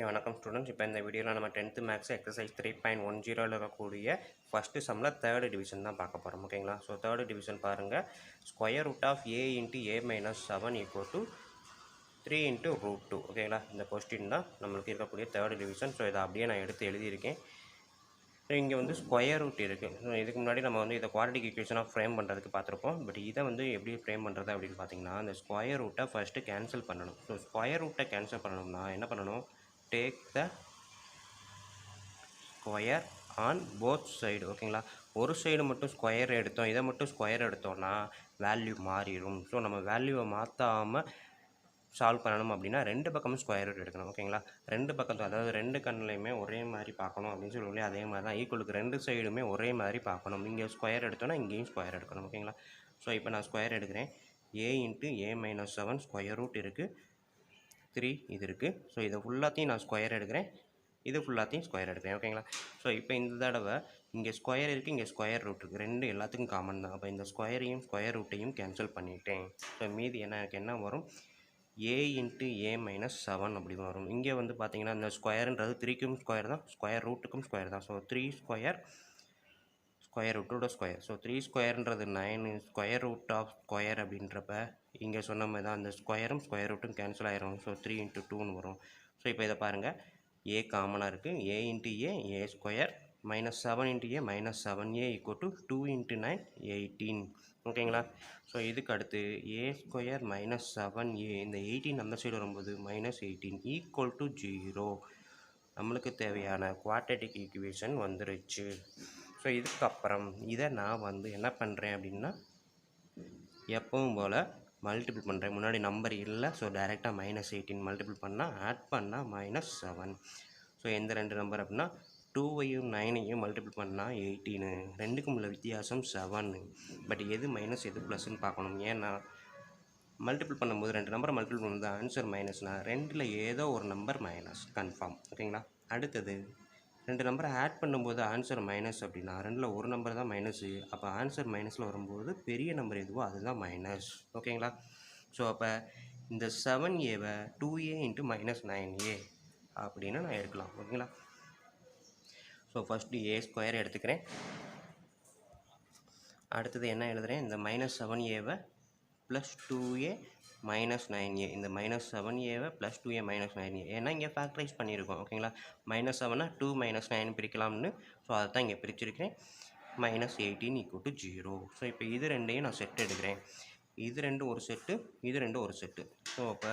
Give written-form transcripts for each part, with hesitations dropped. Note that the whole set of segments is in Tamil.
வணக்கம் ஸ்டூடெண்ட்ஸ். இப்போ இந்த வீடியோவில் நம்ம 10th மேக்ஸ் எக்ஸசைஸ் 3.10 இருக்கக்கூடிய ஃபஸ்ட்டு சம்மில் தேர்டு டிவிஷன் தான் பார்க்க போகிறோம். ஓகேங்களா? ஸோ தேர்டு டிவிஷன் பாருங்கள். Square root of A into A minus 7 equal to 3 into root 2. ஓகேங்களா? இந்த கொஸ்டின் தான் நம்மளுக்கு இருக்கக்கூடிய தேர்டு டிவிஷன். ஸோ இதை அப்படியே நான் எடுத்து எழுதியிருக்கேன். ஸோ இங்கே வந்து ஸ்கொயர் ரூட் இருக்குது. ஸோ இதுக்கு முன்னாடி நம்ம வந்து இதை குவாட்ரேட்டிக் ஈக்குவேஷனாக ஃப்ரேம் பண்ணுறதுக்கு பார்த்துருப்போம். பட் இதை வந்து எப்படி ஃப்ரேம் பண்ணுறது அப்படின்னு பார்த்தீங்கன்னா, அந்த ஸ்கொயர் ரூட்டை ஃபஸ்ட்டு கேன்சல் பண்ணணும். ஸோ ஸ்கொயர் ரூட்டை கேன்சல் பண்ணணும்னா என்ன பண்ணணும்? Take the square on both side. ஓகேங்களா? ஒரு சைடு மட்டும் ஸ்கொயர் எடுத்தோம், இதை மட்டும் ஸ்கொயர் எடுத்தோம்னா வேல்யூ மாறிடும். ஸோ நம்ம வேல்யூவை மாற்றாமல் சால்வ் பண்ணணும் அப்படின்னா ரெண்டு பக்கமும் ஸ்கொயர் ரூட் எடுக்கணும். ஓகேங்களா? ரெண்டு பக்கத்தும், அதாவது ரெண்டு கண்ணுலையுமே ஒரே மாதிரி பார்க்கணும் அப்படின்னு சொல்லி அதே மாதிரி தான் ஈக்குவலுக்கு ரெண்டு சைடுமே ஒரே மாதிரி பார்க்கணும். இங்கே ஸ்கொயர் எடுத்தோன்னா இங்கேயும் ஸ்கொயர் எடுக்கணும். ஓகேங்களா? ஸோ இப்போ நான் ஸ்கொயர் எடுக்கிறேன். ஏ இன்ட்டு ஏ மைனஸ் 7 ஸ்கொயர் ரூட் இருக்குது, 3 இது இருக்குது. ஸோ இதை ஃபுல்லாத்தையும் நான் ஸ்கொயர் எடுக்கிறேன், இது ஃபுல்லாத்தையும் ஸ்கொயர் எடுக்கிறேன். ஓகேங்களா? ஸோ இப்போ இந்த தடவை இங்கே ஸ்கொயர் இருக்குது, இங்கே ஸ்கொயர் ரூட் இருக்குது, ரெண்டு எல்லாத்துக்கும் காமன் தான். அப்போ இந்த ஸ்கொயரையும் ஸ்கொயர் ரூட்டையும் கேன்சல் பண்ணிட்டேன். ஸோ மீதி எனக்கு என்ன வரும்? ஏ இன்ட்டு ஏ மைனஸ் 7 அப்படி வரும். இங்கே வந்து பார்த்தீங்கன்னா இந்த ஸ்கொயருன்றது 3க்கும் ஸ்கொயர் தான், ஸ்கொயர் ரூட்டுக்கும் ஸ்கொயர் தான். ஸோ 3 ஸ்கொயர் ஸ்கொயர் ரூட்டோட ஸ்கொயர். ஸோ 3 ஸ்கொயர்ன்றது 9, ஸ்கொயர் ரூட் ஆஃப் ஸ்கொயர் அப்படின்றப்ப இங்கே சொன்ன மாதிரி தான் அந்த ஸ்கொயரும் ஸ்கொயர் ரூட்டும் கேன்சல் ஆயிரும். ஸோ 3 இன்ட்டு 2ன்னு வரும். ஸோ இப்போ இதை பாருங்கள், ஏ காமனாக இருக்குது. A into a square minus 7 into A minus 7a equal to 2 into 9 18. ஓகேங்களா? ஸோ இதுக்கு அடுத்து ஏ ஸ்கொயர் மைனஸ் 7a, இந்த 18 அந்த சைடு வரும்போது மைனஸ் 18 ஈக்குவல் டு 0. நம்மளுக்கு தேவையான குவாட்ரேட்டிக் ஈக்குவேஷன் வந்துருச்சு. ஸோ இதுக்கப்புறம் இதை நான் வந்து என்ன பண்ணுறேன் அப்படின்னா, எப்பவும் போல் மல்டிபிள் பண்ணுறேன். முன்னாடி நம்பர் இல்லை, ஸோ டைரெக்டாக மைனஸ் 18 மல்டிபிள் பண்ணால் ஆட் பண்ணால் மைனஸ் 7. ஸோ எந்த ரெண்டு நம்பர் அப்படின்னா 2ஐயும் 9ஐயும் மல்டிபிள் பண்ணால் 18. ரெண்டுக்கும் உள்ள வித்தியாசம் 7. பட் எது மைனஸ் எது ப்ளஸ்ன்னு பார்க்கணும். ஏன்னா மல்டிபிள் பண்ணும்போது ரெண்டு நம்பரை மல்டிபிள் பண்ணும்போது ஆன்சர் மைனஸ்னால் ரெண்டில் ஏதோ ஒரு நம்பர் மைனஸ் கன்ஃபார்ம். ஓகேங்களா? அடுத்தது ரெண்டு நம்பரை ஆட் பண்ணும்போது ஆன்சர் மைனஸ் அப்படின்னா ரெண்டில் ஒரு நம்பர் தான் மைனஸு. அப்போ ஆன்சர் மைனஸில் வரும்போது பெரிய நம்பர் எதுவோ அதுதான் மைனஸ். ஓகேங்களா? ஸோ அப்போ இந்த 7a-வை 2a இன்ட்டு மைனஸ் 9a அப்படின்னு நான் எடுக்கலாம். ஓகேங்களா? ஸோ ஃபஸ்ட்டு ஏ ஸ்கொயர் எடுத்துக்கிறேன். அடுத்தது என்ன எழுதுகிறேன்? இந்த minus 7a-வை plus 2a minus 9a, இந்த minus 7a-வை plus 2a minus 9a. ஏன்னா இங்கே ஃபேக்டரைஸ் பண்ணியிருக்கோம். ஓகேங்களா? மைனஸ் 7-னா 2 மைனஸ் 9 பிரிக்கலாம்னு, ஸோ அதை தான் இங்கே பிரிச்சிருக்கிறேன். Minus 18 equal to 0. ஸோ இப்போ இது ரெண்டையும் நான் செட் எடுக்கிறேன். இது ரெண்டும் ஒரு செட்டு, இது ரெண்டும் ஒரு செட்டு. ஸோ அப்போ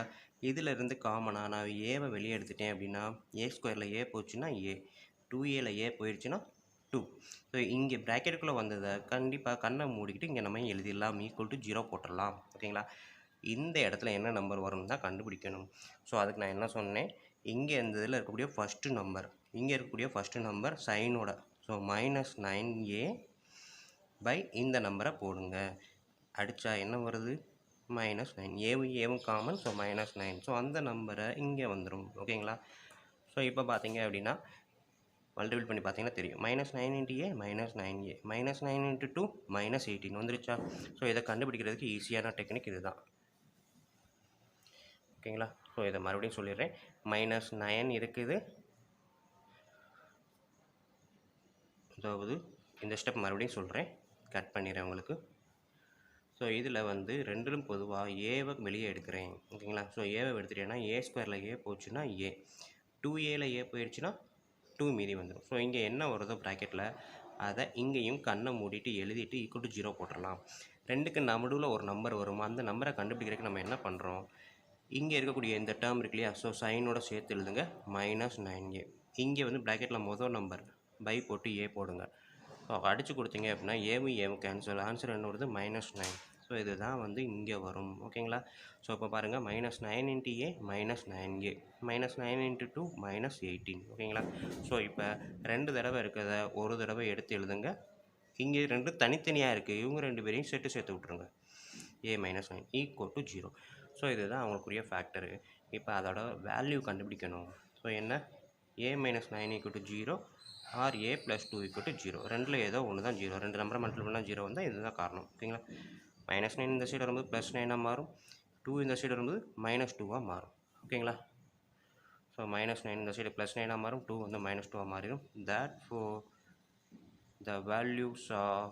இதிலிருந்து காமனாக நான் ஏவை வெளியே எடுத்துட்டேன் அப்படின்னா ஏ ஸ்கொயரில் ஏ போச்சுன்னா ஏ, 2a-ல ஏ போயிடுச்சுன்னா 2. ஸோ இங்கே ப்ராக்கெட்டுக்குள்ளே வந்ததை கண்டிப்பாக கண்ணை மூடிக்கிட்டு இங்கே நம்ம எழுதிடலாம், ஈக்குவல் டு 0 போட்டுடலாம். ஓகேங்களா? இந்த இடத்துல என்ன நம்பர் வரும்னு தான் கண்டுபிடிக்கணும். ஸோ அதுக்கு நான் என்ன சொன்னேன், இங்கே இந்த இதில் இருக்கக்கூடிய ஃபஸ்ட்டு நம்பர், இங்கே இருக்கக்கூடிய ஃபஸ்ட்டு நம்பர் சைனோட, ஸோ மைனஸ் 9a பை இந்த நம்பரை போடுங்க. அடித்தா என்ன வருது? மைனஸ் 9. ஏவும் காமன், ஸோ மைனஸ் 9. ஸோ அந்த நம்பரை இங்கே வந்துடும். ஓகேங்களா? ஸோ இப்போ பார்த்தீங்க அப்படின்னா மல்டிபிள் பண்ணி பார்த்தீங்கன்னா தெரியும். மைனஸ் 9 இன்ட்டு ஏ minus 9a, minus 9 into 2 minus 18 வந்துருச்சா? ஸோ இதை கண்டுபிடிக்கிறதுக்கு ஈஸியான டெக்னிக் இது தான். ஓகேங்களா? ஸோ இதை மறுபடியும் சொல்லிடுறேன். மைனஸ் 9 இருக்குது, அதாவது இந்த ஸ்டெப் மறுபடியும் சொல்கிறேன், கட் பண்ணிடுறேன் உங்களுக்கு. ஸோ இதில் வந்து ரெண்டிலும் பொதுவாக ஏவை வெளியே எடுக்கிறேன். ஓகேங்களா? ஸோ ஏவை எடுத்துட்டேன்னா ஏ ஸ்கொயரில் ஏ போச்சுன்னா ஏ, 2a-ல ஏ போயிடுச்சுன்னா 2 மீதி வந்துடும். ஸோ இங்கே என்ன வருதோ ப்ராக்கெட்டில் அதை இங்கேயும் கண்ணை மூடிட்டு எழுதிட்டு ஈக்குவல் டு 0 போட்டுடலாம். ரெண்டுக்கு நடுவில் ஒரு நம்பர் வரும், அந்த நம்பரை கண்டுபிடிக்கிறதுக்கு நம்ம என்ன பண்ணுறோம், இங்கே இருக்கக்கூடிய இந்த டேர்ம் இருக்கு இல்லையா, ஸோ சைனோட சேர்த்து எழுதுங்க, மைனஸ் 9a. இங்கே வந்து ப்ராக்கெட்டில் மொதல் நம்பர் பை போட்டு ஏ போடுங்க. ஸோ அடித்து கொடுத்தீங்க அப்படின்னா ஏவும் கேன்சல், ஆன்சர் என்ன வருது? மைனஸ் 9. ஸோ இதுதான் வந்து இங்கே வரும். ஓகேங்களா? ஸோ இப்போ பாருங்கள், மைனஸ் 9 இன்ட்டு ஏ minus 9a, minus 9 into 2 minus 18. ஓகேங்களா? ஸோ இப்போ ரெண்டு தடவை இருக்கிறத ஒரு தடவை எடுத்து எழுதுங்க. இங்கே ரெண்டு தனித்தனியாக இருக்குது, இவங்க ரெண்டு பேரையும் சேர்த்து விட்ருங்க. A minus 9 equal to 0. So இதுதான் அவங்களுக்குரிய ஃபேக்டரு. இப்போ அதோட வேல்யூ கண்டுபிடிக்கணும். ஸோ என்ன? A minus 9 equal to 0 or a plus 2 equal to 0. ரெண்டில் ஏதோ ஒன்று தான் 0. ரெண்டு நம்பரை மல்டிபிள் பண்ணால் 0 வந்தால் இதுதான் காரணம். ஓகேங்களா? மைனஸ் 9 இந்த சைடு வரும்போது ப்ளஸ் 9ஆக மாறும், 2 இந்த சைடு வரும்போது மைனஸ் 2ஆக மாறும். ஓகேங்களா? ஸோ -9 இந்த சைடு +9 மாறும், 2 வந்து -2 மாறிடும். therefore the values of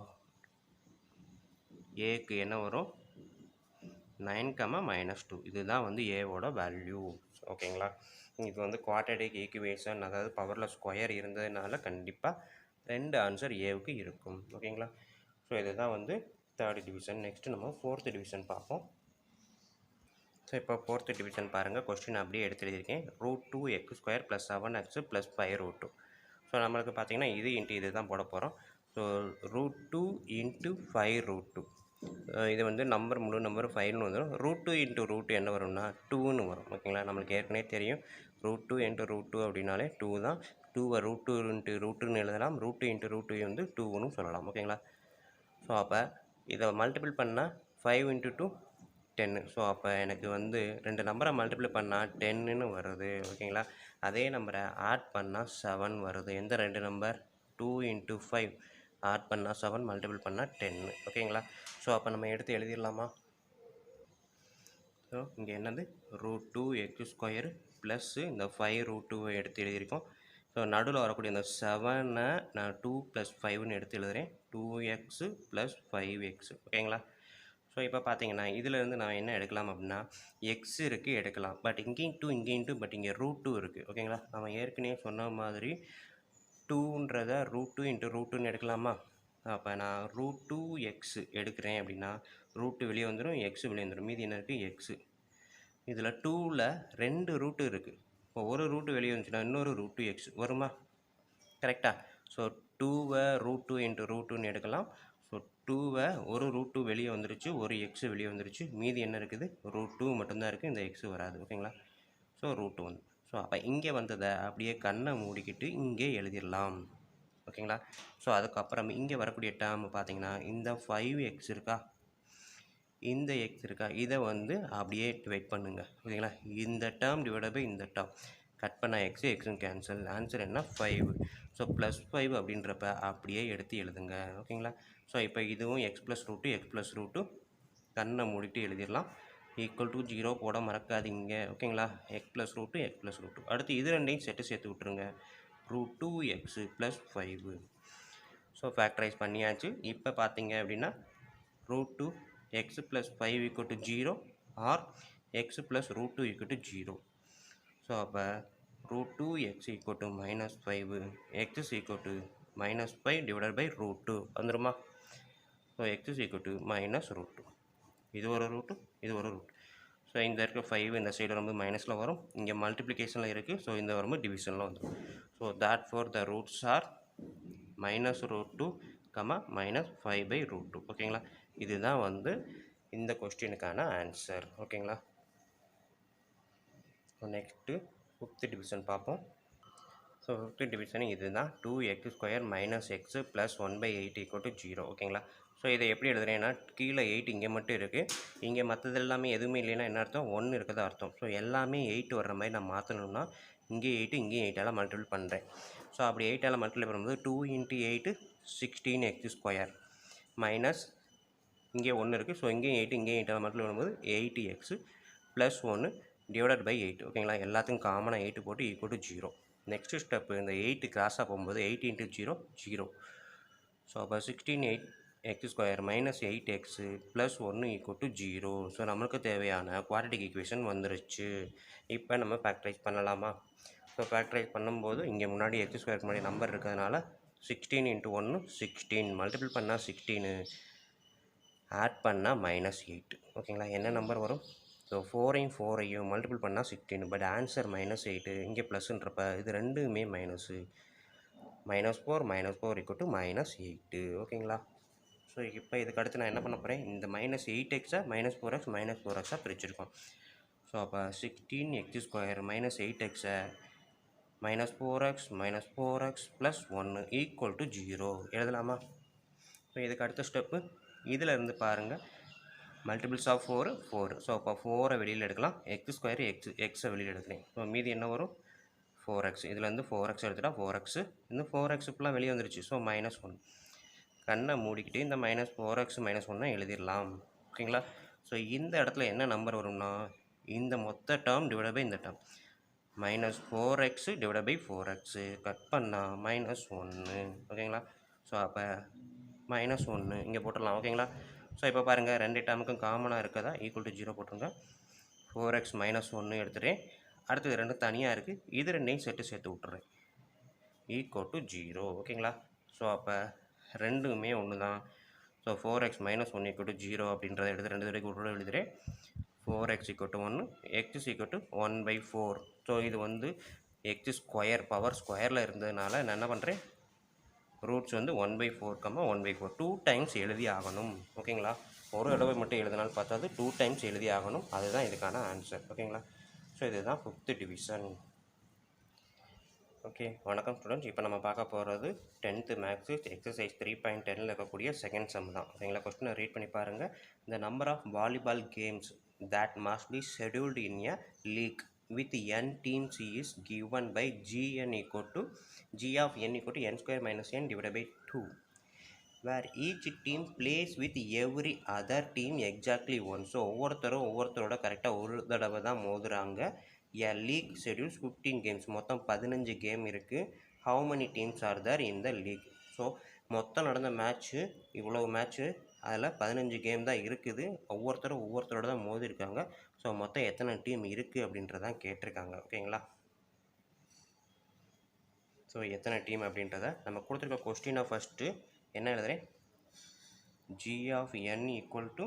ஏக்கு என்ன வரும் 9, -2 இதுதான் வந்து ஏவோட வேல்யூ. ஓகேங்களா, இது வந்து குவாட்ரடிக் ஈக்குவேஷன், அதாவது பவரில் ஸ்கொயர் இருந்ததுனால கண்டிப்பாக 2 ஆன்சர் ஏவுக்கு இருக்கும். ஓகேங்களா, ஸோ இதுதான் வந்து தேர்ட் டிவிஷன். நெக்ஸ்ட்டு நம்ம ஃபோர்த்து டிவிஷன் பார்ப்போம். ஸோ இப்போ ஃபோர்த்து டிவிஷன் பாருங்கள், கொஸ்டின் அப்படியே எடுத்து எழுதியிருக்கேன். √2x² + 7x + 5√2. ஸோ நம்மளுக்கு பார்த்தீங்கன்னா இது இன்ட்டு இது தான் போட போகிறோம். ஸோ √2 × 5√2 இது வந்து நம்பர் முழு நம்பர் 5ன்னு வந்துடும். √2 × √2 என்ன வரும்னா 2ன்னு வரும். ஓகேங்களா, நம்மளுக்கு ஏற்கனவே தெரியும் √2 × √2 அப்படின்னாலே 2 தான். 2வை √2 × √2ன்னு எழுதலாம், √2 × √2 வந்து 2ன்னு சொல்லலாம். ஓகேங்களா, ஸோ அப்போ இதை மல்டிபிள் பண்ணால் 5 × 2 10. ஸோ அப்போ எனக்கு வந்து ரெண்டு நம்பரை மல்டிப்ளை பண்ணால் 10ன்னு வருது. ஓகேங்களா, அதே நம்பரை ஆட் பண்ணால் 7 வருது. எந்த ரெண்டு நம்பர் 2 × 5 ஆட் பண்ணால் 7, மல்டிபிள் பண்ணால் 10. ஓகேங்களா, ஸோ அப்போ நம்ம எடுத்து எழுதிடலாமா? ஸோ இங்கே என்னது √2x² ப்ளஸ் இந்த 5√2 எடுத்து எழுதியிருக்கோம். ஸோ நடுவில் வரக்கூடிய இந்த 7ஐ நான் 2 + 5ன்னு எடுத்து எழுதுகிறேன். 2x + 5x. ஓகேங்களா, ஸோ இப்போ பார்த்தீங்கன்னா இதிலேருந்து நான் என்ன எடுக்கலாம் அப்படின்னா எக்ஸ் இருக்குது எடுக்கலாம். பட் இங்கேயும் 2 இங்கேயும் 2, பட் இங்கே √2 இருக்குது. ஓகேங்களா, நம்ம ஏற்கனவே சொன்ன மாதிரி 2ன்றதை √2 × √2ன்னு எடுக்கலாமா? அப்போ நான் √2x எடுக்கிறேன் அப்படின்னா ரூட்டு வெளியே வந்துடும், எக்ஸ் வெளியே வந்துடும். மீதி என்ன இருக்குது எக்ஸு. இதில் 2ல் 2 ரூட்டு இருக்குது. இப்போ ஒரு ரூட்டு வெளியே வந்துச்சுன்னா இன்னொரு √2x வருமா? கரெக்டாக. ஸோ 2வை √2 × √2ன்னு எடுக்கலாம். ஸோ 2வை ஒரு √2 வெளியே வந்துருச்சு, ஒரு எக்ஸ் வெளியே வந்துருச்சு. மீதி என்ன இருக்குது √2 மட்டும்தான் இருக்குது, இந்த எக்ஸ் வராது. ஓகேங்களா, ஸோ √2 வந்து ஸோ அப்போ இங்கே வந்ததை அப்படியே கண்ணை மூடிக்கிட்டு இங்கே எழுதிடலாம். ஓகேங்களா, ஸோ அதுக்கப்புறம் இங்கே வரக்கூடிய டேர்ம் பார்த்தீங்கன்னா இந்த 5x இருக்கா, இந்த எக்ஸ் இருக்கா, இதை வந்து அப்படியே டிவைட் பண்ணுங்கள். ஓகேங்களா, இந்த டேர்ம் டிவைட் பை இந்த டேர்ம் கட் பண்ணால் எக்ஸும் கேன்சல். ஆன்சர் என்ன 5. ஸோ +5 அப்படின்றப்ப அப்படியே எடுத்து எழுதுங்க. ஓகேங்களா, ஸோ இப்போ இதுவும் x + √2 x + √2 கண்ணை மூடிட்டு எழுதிடலாம். = 0 போட மறக்காதீங்க. ஓகேங்களா, x + √2 x + √2. அடுத்து இது ரெண்டையும் சேர்த்து விட்டுருங்க. √2x + 5. ஸோ ஃபேக்டரைஸ் பண்ணியாச்சு. இப்போ பார்த்தீங்க அப்படின்னா √2x + 5 = 0 ஆர் x + √2 = 0. ஸோ அப்போ √2x = -5, x -5 டிவைடட் பை √2 வந்துடுமா? So x -√2. இது ஒரு ரூட்டு, இது ஒரு ரூட். ஸோ இந்த இருக்க 5 இந்த சைடு வரும்போது மைனஸில் வரும், இங்கே மல்டிப்ளிகேஷனில் இருக்குது. ஸோ இந்த வரும்போது டிவிஷனில் வந்துடும். So therefore the roots are -√2, -5/√2. ஓகேங்களா, இதுதான் வந்து இந்த கொஸ்டினுக்கான ஆன்சர். ஓகேங்களா, ஸோ நெக்ஸ்ட்டு 5th டிவிஷன் பார்ப்போம். ஸோ 5th டிவிஷன் இதுதான் 2x² - x + 1/8 = 0. ஓகேங்களா, ஸோ இதை எப்படி எழுதுறேன்னா கீழே 8 இங்கே மட்டும் இருக்குது, இங்கே மற்றது எல்லாமே எதுவுமே இல்லைன்னா என்ன அர்த்தம் 1 இருக்கிறதா அர்த்தம். ஸோ எல்லாமே 8 வர்ற மாதிரி நான் மாற்றணும்னா இங்கே 8 இங்கேயும் 8ஆல் மல்டிபிள் பண்ணுறேன். ஸோ அப்படி 8ஆல் மல்டிபிள் பண்ணும்போது 2 × 8 16x² மைனஸ் இங்கே 1 இருக்குது. ஸோ இங்கேயும் 8 இங்கேயும் 8ஆல் மல்டிபிள் பண்ணும்போது 8x + 1 டிவைடட் பை 8. ஓகேங்களா, எல்லாத்துக்கும் காமனாக 8 போட்டு = 0. நெக்ஸ்ட்டு ஸ்டெப்பு இந்த 8 கிராஸாக போகும்போது 8 × 0 0. ஸோ அப்போ 16x² - 8x + 1 = 0. ஸோ நம்மளுக்கு தேவையான குவாட்ரடிக் ஈக்குவேஷன் வந்துருச்சு. இப்போ நம்ம ஃபேக்டரைஸ் பண்ணலாமா? ஸோ ஃபேக்டரைஸ் பண்ணும்போது இங்கே முன்னாடி x² முன்னாடி நம்பர் இருக்கிறதுனால 16 × 1 16, மல்டிபிள் பண்ணால் 16, ஆட் பண்ணால் -8. ஓகேங்களா, என்ன நம்பர் வரும்? ஸோ 4ஐயும் மல்டிபிள் பண்ணால் 16, பட் ஆன்சர் -8. இங்கே ப்ளஸ்ன்றப்ப இது ரெண்டுமே மைனஸு. -4 -4 = -8. ஓகேங்களா, ஸோ இப்போ இதுக்கு அடுத்து நான் என்ன பண்ண போகிறேன், இந்த -8xஐ -4x -4xஆக பிரிச்சுருக்கோம். ஸோ அப்போ 16x² - 8xஐ -4x -4x + 1 = 0 எழுதலாமா? ஸோ இதுக்கு அடுத்த ஸ்டெப்பு இதில் இருந்து பாருங்கள், மல்டிபிள்ஸ் ஆஃப் 4 4. ஸோ அப்போ 4ஐ வெளியில் எடுக்கலாம், x² எக்ஸை வெளியில் எடுக்கிறேன். ஸோ மீதி என்ன வரும் 4x. இதில் வந்து 4x எடுத்துட்டா 4x, இந்த 4x இப்போலாம் வெளியே வந்துருச்சு. ஸோ -1 கண்ணை மூடிக்கிட்டு இந்த -4x -1 எழுதிடலாம். ஓகேங்களா, ஸோ இந்த இடத்துல என்ன நம்பர் வரும்னா இந்த மொத்த டேர்ம் டிவைட் பை இந்த term minus 4x divide by 4x cut பண்ணால் -1 ஓகேங்களா. ஸோ அப்போ -1 இங்கே போட்டுடலாம் ஓகேங்களா. ஸோ இப்போ பாருங்கள் ரெண்டு டேர்முக்கும் காமனாக இருக்கதா ஈக்குவல் டு 0 போட்டுருங்க. 4x -1 எடுத்துகிறேன். அடுத்தது ரெண்டும் தனியாக இருக்குது, இது ரெண்டையும் சேர்த்து விட்டுறேன் ஈக்குவல் டு 0 ஓகேங்களா. ஸோ அப்போ ரெண்டுமே ஒன்று தான். ஸோ 4x -1 ஈக்குவல் டு 0 அப்படின்றத எடுத்து ரெண்டு தடவைக்கு விட்டு எழுதுகிறேன். 4x equal to 1, x equal to 1/4. So இது வந்து x ஸ்கொயர் பவர் ஸ்கொயரில் இருந்ததுனால நான் என்ன பண்ணுறேன், ரூட்ஸ் வந்து 1/4, 1/4 2 டைம்ஸ் எழுதி ஆகணும் ஓகேங்களா. ஒரு தடவை மட்டும் எழுதினாலும் பார்த்தாது 2 டைம்ஸ் எழுதி ஆகணும். அதுதான் இதுக்கான ஆன்சர் ஓகேங்களா. ஸோ இதுதான் 5th டிவிஷன். ஓகே வணக்கம் ஸ்டூடெண்ட்ஸ். இப்போ நம்ம பார்க்க போகிறது 10th மேக்ஸு எக்ஸசைஸ் 3.10 இருக்கக்கூடிய செகண்ட் சம் தான் ஓகேங்களா. கொஸ்டினை ரீட் பண்ணி பாருங்கள். இந்த number of volleyball games that must be scheduled in a league with n teams is given by gn equal to g of n equal to n square minus n divided by 2, where each team plays with every other team exactly once. So ஒவ்வொருத்தரோட கரெக்டாக ஒரு தடவை தான் மோதுறாங்க. a league schedules 15 games, மொத்தம் 15 கேம் இருக்குது. how many teams are there in the league? So மொத்தம் நடந்த மேட்ச்சு இவ்வளோ மேட்ச்சு, அதில் 15 கேம் தான் இருக்குது. ஒவ்வொருத்தரோட தான் மோதிருக்காங்க. ஸோ மொத்தம் எத்தனை டீம் இருக்குது அப்படின்றதான் கேட்டிருக்காங்க ஓகேங்களா. ஸோ எத்தனை டீம் அப்படின்றத நம்ம கொடுத்துருக்க கொஸ்டினை ஃபஸ்ட்டு என்ன எழுதுகிறேன், g of n equal to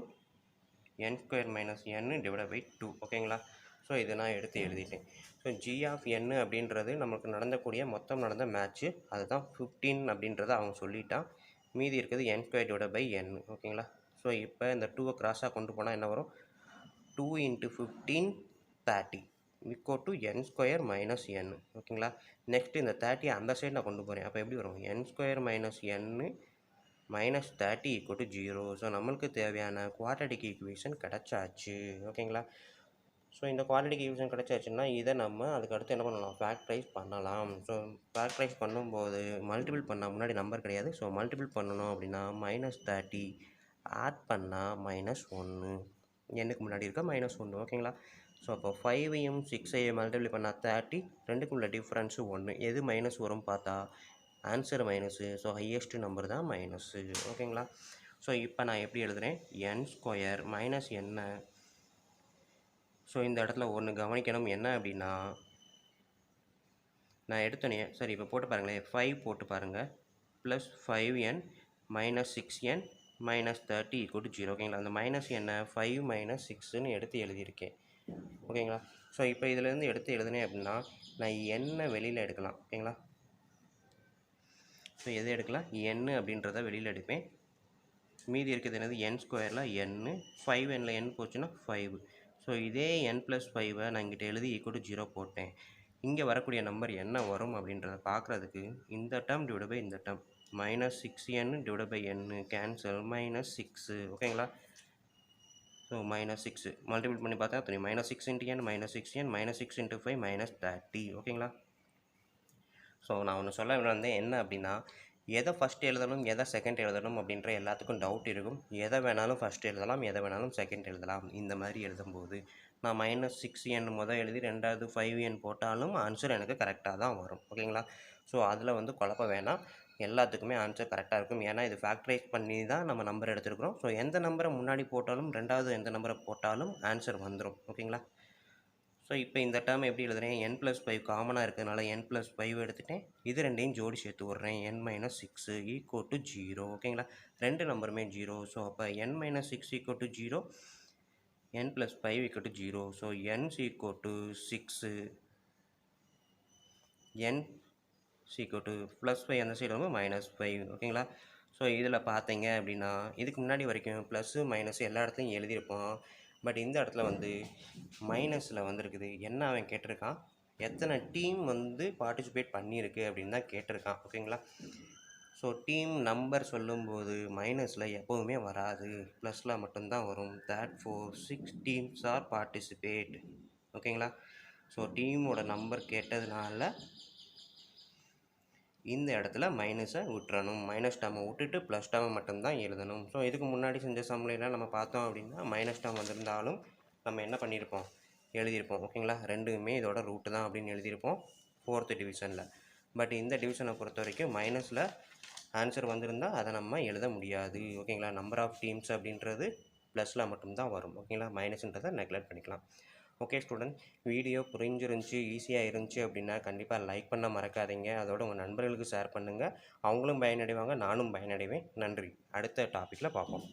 n square minus n divide by 2 ஓகேங்களா. ஸோ இதை நான் எடுத்து எழுதிட்டேன். ஸோ g of n அப்படின்றது நமக்கு மொத்தம் நடந்த மேட்ச்சு, அதுதான் 15 அப்படின்றத அவங்க சொல்லிட்டான். மீதி இருக்குது n square divide by n ஓகேங்களா. ஸோ இப்போ இந்த 2வை கிராஸாக கொண்டு போனால் என்ன வரும், 2 × 15 30 equal to n square minus n ஓகேங்களா. நெக்ஸ்ட்டு இந்த 30 அந்த சைடு நான் கொண்டு போகிறேன். அப்போ எப்படி வரும், n square minus n minus 30 equal to 0. So நம்மளுக்கு தேவையான குவாட்ரடிக் ஈக்குவேஷன் கிடச்சாச்சு ஓகேங்களா. ஸோ இந்த குவாட்ரடிக் ஈக்குவேஷன் கிடச்சாச்சுன்னா இதை நம்ம அதுக்கு அடுத்து என்ன பண்ணலாம், ஃபேக்டரைஸ் பண்ணலாம். ஸோ ஃபேக்டரைஸ் பண்ணும்போது மல்டிபிள் பண்ணால் முன்னாடி நம்பர் கிடையாது. ஸோ மல்டிபிள் பண்ணணும் அப்படின்னா -30 ஆட் பண்ணால் -1, என்னுக்கு முன்னாடி இருக்க -1 ஓகேங்களா. ஸோ அப்போ 5ஐயும் 6ஐயும் மல்டிபிள் பண்ணால் 30, ரெண்டுக்கு உள்ள டிஃப்ரென்ஸு 1. எது மைனஸ் வரும் பார்த்தா answer minus. So highest number தான் மைனஸு ஓகேங்களா. ஸோ இப்போ நான் எப்படி எழுதுகிறேன், n ஸ்கொயர் மைனஸ் என்ன. ஸோ இந்த இடத்துல ஒன்று கவனிக்கணும் என்ன அப்படின்னா, நான் எடுத்தோன்னே சரி இப்போ போட்டு பாருங்களேன், 5 போட்டு பாருங்கள், plus 5n minus 6n minus 30 equal to 0 ஓகேங்களா. அந்த மைனஸ் என்ன 5 மைனஸ் 6ன்னு எடுத்து எழுதியிருக்கேன் ஓகேங்களா. ஸோ இப்போ இதிலேருந்து எடுத்து எழுதுனேன் அப்படின்னா நான் என்ன வெளியில் எடுக்கலாம் ஓகேங்களா. ஸோ எது எடுக்கலாம், n அப்படின்றத வெளியில் எடுப்பேன். மீதி இருக்குது என்னது n ஸ்கொயரில் n, 5nல n போச்சுன்னா 5. ஸோ இதே n + 5ஐ நான் இங்கிட்ட எழுதி ஈக்குவல் டு 0 போட்டேன். இங்கே வரக்கூடிய நம்பர் என்ன வரும் அப்படின்றத பார்க்குறதுக்கு இந்த டேர்ம் டிவைட் பை இந்த term -6n divide by n cancel -6 ஓகேங்களா. ஸோ -6 மல்டிபிள் பண்ணி பார்த்தா தெரியும், -6 × n -6n -6 × 5 -30 ஓகேங்களா. ஸோ நான் ஒன்று சொல்ல வந்தேன் என்ன அப்படின்னா, எதை ஃபஸ்ட் எழுதணும் எதை செகண்ட் எழுதணும் அப்படின்ற எல்லாத்துக்கும் டவுட் இருக்கும். எதை வேணாலும் ஃபஸ்ட் எழுதலாம், எதை வேணாலும் செகண்ட் எழுதலாம். இந்த மாதிரி எழுதும்போது நான் -6n முதல் எழுதி ரெண்டாவது 5n போட்டாலும் ஆன்சர் எனக்கு கரெக்டாக தான் வரும் ஓகேங்களா. ஸோ அதில் வந்து குழப்பம் வேணாம், எல்லாத்துக்குமே ஆன்சர் கரெக்டாக இருக்கும். ஏன்னா இது ஃபேக்டரைஸ் பண்ணி தான் நம்ம நம்பர் எடுத்துருக்குறோம். ஸோ எந்த நம்பரை முன்னாடி போட்டாலும் ரெண்டாவது எந்த நம்பரை போட்டாலும் ஆன்சர் வந்துடும் ஓகேங்களா. ஸோ இப்போ இந்த டேர்ம் எப்படி எழுதுறேன், n + 5 காமனாக இருக்கிறதுனால n + 5 எடுத்துட்டேன். இது ரெண்டையும் ஜோடி சேர்த்து விட்றேன், n - 6 ஈக்குவல் டு 0 ஓகேங்களா. ரெண்டு நம்பருமே 0. ஸோ அப்போ n - 6 equal to 0, n + 5 equal to 0. So n equal to 6, n equal to +5 அந்த சைடு வந்து -5 ஓகேங்களா. ஸோ இதில் பார்த்தீங்க அப்படின்னா இதுக்கு முன்னாடி வரைக்கும் ப்ளஸ்ஸு மைனஸ் எல்லா இடத்துலையும் எழுதியிருப்போம். பட் இந்த இடத்துல வந்து மைனஸில் வந்துருக்குது. என்ன அவன் கேட்டிருக்கான், எத்தனை டீம் வந்து பார்ட்டிசிபேட் பண்ணியிருக்கு அப்படின்னு தான் கேட்டிருக்கான் ஓகேங்களா. ஸோ டீம் நம்பர் சொல்லும்போது மைனஸில் எப்போவுமே வராது, ப்ளஸில் மட்டும்தான் வரும். therefore 6 teams are participate ஓகேங்களா. ஸோ டீமோட நம்பர் கேட்டதுனால இந்த இடத்துல மைனஸை விட்டுறணும், மைனஸ் டேர்மை விட்டுட்டு ப்ளஸ் டேர்மை மட்டும்தான் எழுதணும். ஸோ இதுக்கு முன்னாடி செஞ்ச சம்லாம் நம்ம பார்த்தோம் அப்படின்னா மைனஸ் டேர்ம் வந்திருந்தாலும் நம்ம என்ன பண்ணியிருப்போம், எழுதியிருப்போம். ஓகேங்களா, ரெண்டுமே இதோட ரூட்டு தான் அப்படின்னு எழுதியிருப்போம் 4th டிவிஷனில். பட் இந்த டிவிஷனை பொறுத்த வரைக்கும் மைனஸில் ஆன்சர் வந்திருந்தால் அதை நம்ம எழுத முடியாது. ஓகேங்களா, நம்பர் ஆஃப் டீம்ஸ் அப்படின்றது ப்ளஸில் மட்டும்தான் வரும். ஓகேங்களா, மைனஸ்ன்றதை நெக்லெக்ட் பண்ணிக்கலாம். ஓகே ஸ்டூடெண்ட், வீடியோ புரிஞ்சிருந்துச்சி, ஈஸியாக இருந்துச்சு அப்படின்னா கண்டிப்பாக லைக் பண்ண மறக்காதீங்க. அதோட உங்கள் நண்பர்களுக்கு ஷேர் பண்ணுங்கள். அவங்களும் பயனடைவாங்க, நானும் பயனடைவேன். நன்றி. அடுத்த டாப்பிக்கில் பார்ப்போம்.